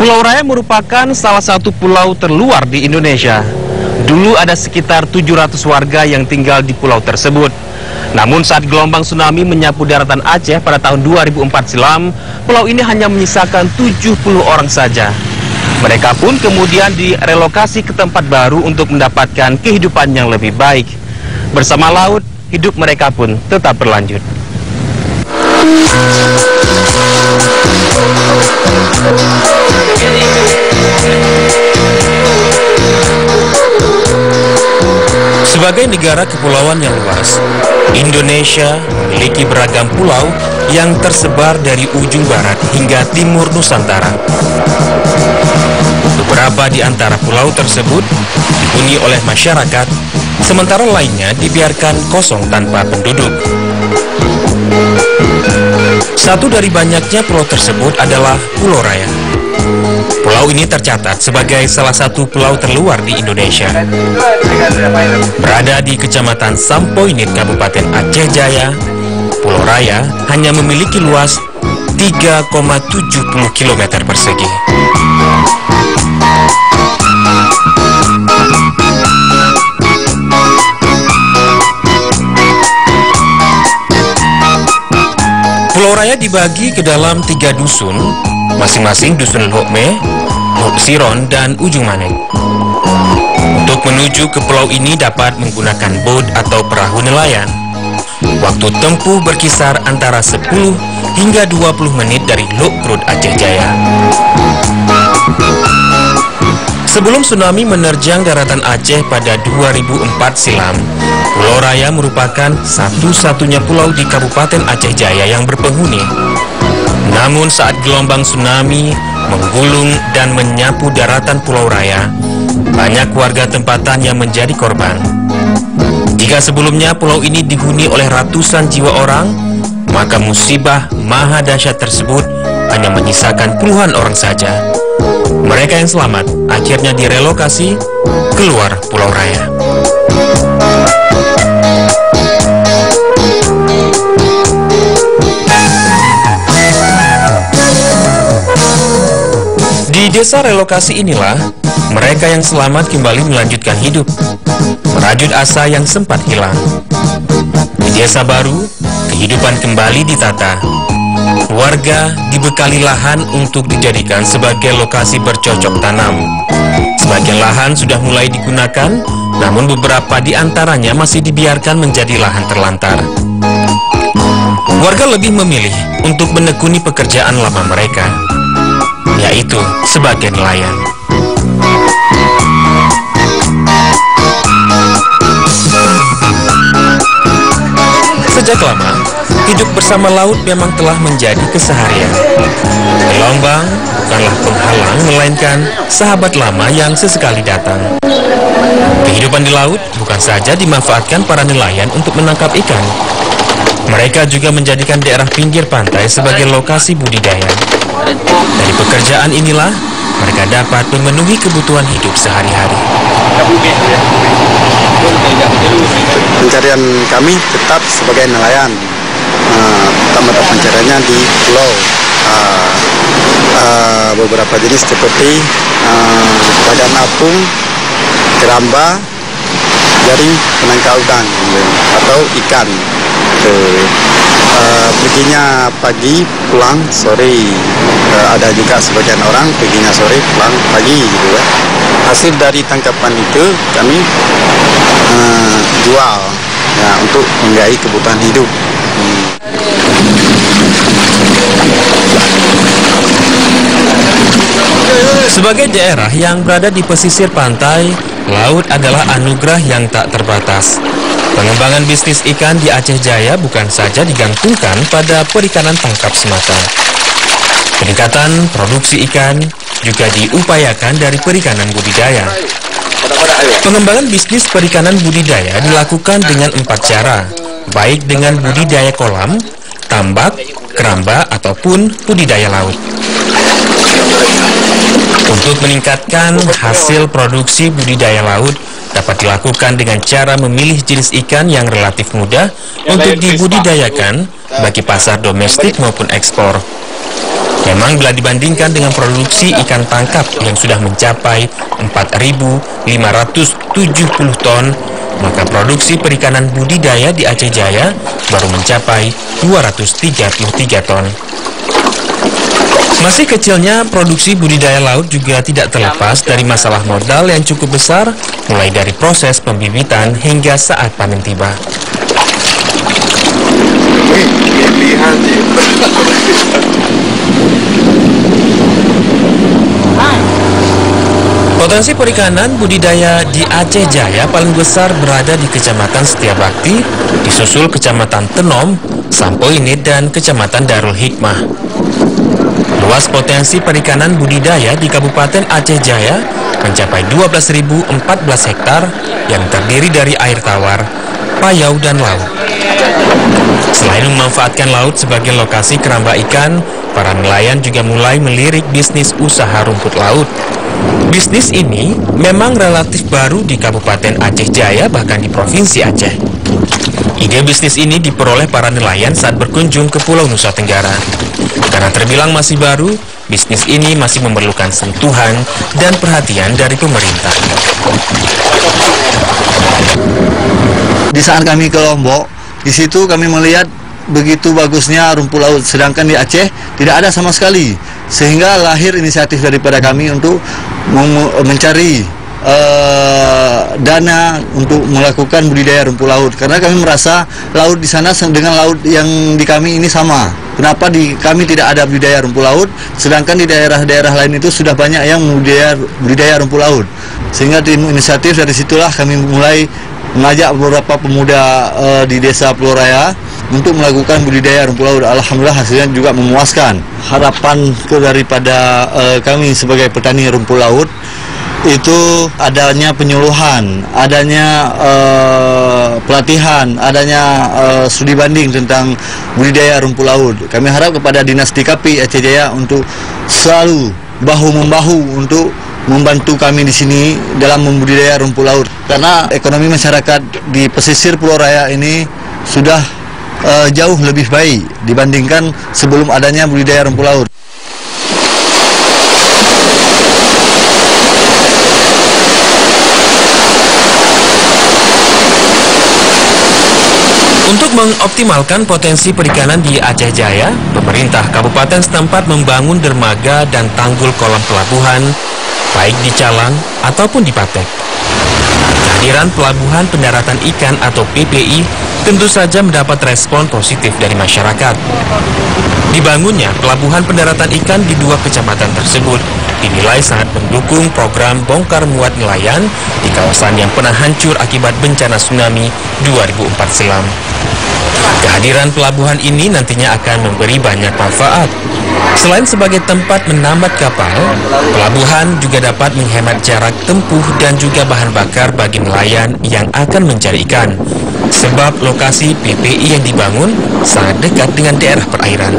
Pulau Raya merupakan salah satu pulau terluar di Indonesia. Dulu ada sekitar 700 warga yang tinggal di pulau tersebut. Namun saat gelombang tsunami menyapu daratan Aceh pada tahun 2004 silam, pulau ini hanya menyisakan 70 orang saja. Mereka pun kemudian direlokasi ke tempat baru untuk mendapatkan kehidupan yang lebih baik. Bersama laut, hidup mereka pun tetap berlanjut. Sebagai negara kepulauan yang luas, Indonesia memiliki beragam pulau yang tersebar dari ujung barat hingga timur Nusantara. Beberapa di antara pulau tersebut dihuni oleh masyarakat, sementara lainnya dibiarkan kosong tanpa penduduk. Satu dari banyaknya pulau tersebut adalah Pulau Raya. Pulau ini tercatat sebagai salah satu pulau terluar di Indonesia. Berada di Kecamatan Sampoinit, Kabupaten Aceh Jaya, Pulau Raya hanya memiliki luas 3,70 km persegi. Pulau Raya dibagi ke dalam 3 dusun, masing-masing dusun Hokme, Hok Siron, dan Ujung Manek. Untuk menuju ke pulau ini dapat menggunakan bot atau perahu nelayan. Waktu tempuh berkisar antara 10 hingga 20 menit dari Lok Perut Aceh Jaya. Sebelum tsunami menerjang daratan Aceh pada 2004 silam, Pulau Raya merupakan satu-satunya pulau di Kabupaten Aceh Jaya yang berpenghuni. Namun saat gelombang tsunami menggulung dan menyapu daratan Pulau Raya, banyak warga tempatan yang menjadi korban. Jika sebelumnya pulau ini dihuni oleh ratusan jiwa orang, maka musibah maha dahsyat tersebut hanya menyisakan puluhan orang saja. Mereka yang selamat akhirnya direlokasi keluar Pulau Raya. Di desa relokasi inilah, mereka yang selamat kembali melanjutkan hidup, merajut asa yang sempat hilang. Di desa baru, kehidupan kembali ditata. Warga dibekali lahan untuk dijadikan sebagai lokasi bercocok tanam. Sebagian lahan sudah mulai digunakan, namun beberapa di antaranya masih dibiarkan menjadi lahan terlantar. Warga lebih memilih untuk menekuni pekerjaan lama mereka, yaitu sebagai nelayan. Sejak lama, hidup bersama laut memang telah menjadi keseharian. Gelombang bukanlah penghalang, melainkan sahabat lama yang sesekali datang. Kehidupan di laut bukan saja dimanfaatkan para nelayan untuk menangkap ikan. Mereka juga menjadikan daerah pinggir pantai sebagai lokasi budidaya. Dari pekerjaan inilah, mereka dapat memenuhi kebutuhan hidup sehari-hari. Pencarian kami tetap sebagai nelayan. Mata pencariannya di pulau. Beberapa jenis seperti badan apung, keramba, jaring penangkal udang atau ikan. Perginya pagi, pulang sore. Ada juga sebagian orang perginya sore, pulang pagi gitu ya. Hasil dari tangkapan itu kami jual ya, untuk menggapai kebutuhan hidup. Sebagai daerah yang berada di pesisir pantai, laut adalah anugerah yang tak terbatas. Pengembangan bisnis ikan di Aceh Jaya bukan saja digantungkan pada perikanan tangkap semata. Peningkatan produksi ikan juga diupayakan dari perikanan budidaya. Pengembangan bisnis perikanan budidaya dilakukan dengan 4 cara, baik dengan budidaya kolam, tambak, keramba, ataupun budidaya laut. Untuk meningkatkan hasil produksi budidaya laut dapat dilakukan dengan cara memilih jenis ikan yang relatif mudah untuk dibudidayakan bagi pasar domestik maupun ekspor. Memang bila dibandingkan dengan produksi ikan tangkap yang sudah mencapai 4.570 ton, maka produksi perikanan budidaya di Aceh Jaya baru mencapai 233 ton. Masih kecilnya produksi budidaya laut juga tidak terlepas dari masalah modal yang cukup besar, mulai dari proses pembibitan hingga saat panen tiba. Potensi perikanan budidaya di Aceh Jaya paling besar berada di Kecamatan Setiabakti, disusul Kecamatan Tenom, Sampoinit, dan Kecamatan Darul Hikmah. Luas potensi perikanan budidaya di Kabupaten Aceh Jaya mencapai 12.014 hektar yang terdiri dari air tawar, payau, dan laut. Selain memanfaatkan laut sebagai lokasi keramba ikan, para nelayan juga mulai melirik bisnis usaha rumput laut. Bisnis ini memang relatif baru di Kabupaten Aceh Jaya, bahkan di Provinsi Aceh. Ide bisnis ini diperoleh para nelayan saat berkunjung ke Pulau Nusa Tenggara. Karena terbilang masih baru, bisnis ini masih memerlukan sentuhan dan perhatian dari pemerintah. Di saat kami ke Lombok, di situ kami melihat begitu bagusnya rumput laut, sedangkan di Aceh tidak ada sama sekali. Sehingga lahir inisiatif daripada kami untuk mencari dana untuk melakukan budidaya rumput laut, karena kami merasa laut di sana dengan laut yang di kami ini sama. Kenapa di kami tidak ada budidaya rumput laut, sedangkan di daerah-daerah lain itu sudah banyak yang budidaya rumput laut. Sehingga tim inisiatif dari situlah kami mulai mengajak beberapa pemuda di desa Pulau Raya untuk melakukan budidaya rumput laut. Alhamdulillah hasilnya juga memuaskan. Harapan daripada kami sebagai petani rumput laut itu adanya penyuluhan, adanya pelatihan, adanya studi banding tentang budidaya rumput laut. Kami harap kepada Dinas DKP Aceh Jaya untuk selalu bahu-membahu untuk membantu kami di sini dalam membudidaya rumput laut. Karena ekonomi masyarakat di pesisir Pulau Raya ini sudah jauh lebih baik dibandingkan sebelum adanya budidaya rumput laut. Untuk mengoptimalkan potensi perikanan di Aceh Jaya, pemerintah kabupaten setempat membangun dermaga dan tanggul kolam pelabuhan, baik di Calang ataupun di Patek. Kehadiran Pelabuhan Pendaratan Ikan atau PPI tentu saja mendapat respon positif dari masyarakat. Dibangunnya Pelabuhan Pendaratan Ikan di dua kecamatan tersebut dinilai sangat mendukung program bongkar muat nelayan di kawasan yang pernah hancur akibat bencana tsunami 2004 silam. Kehadiran pelabuhan ini nantinya akan memberi banyak manfaat. Selain sebagai tempat menambat kapal, pelabuhan juga dapat menghemat jarak tempuh dan juga bahan bakar bagi nelayan yang akan mencari ikan. Sebab lokasi PPI yang dibangun sangat dekat dengan daerah perairan.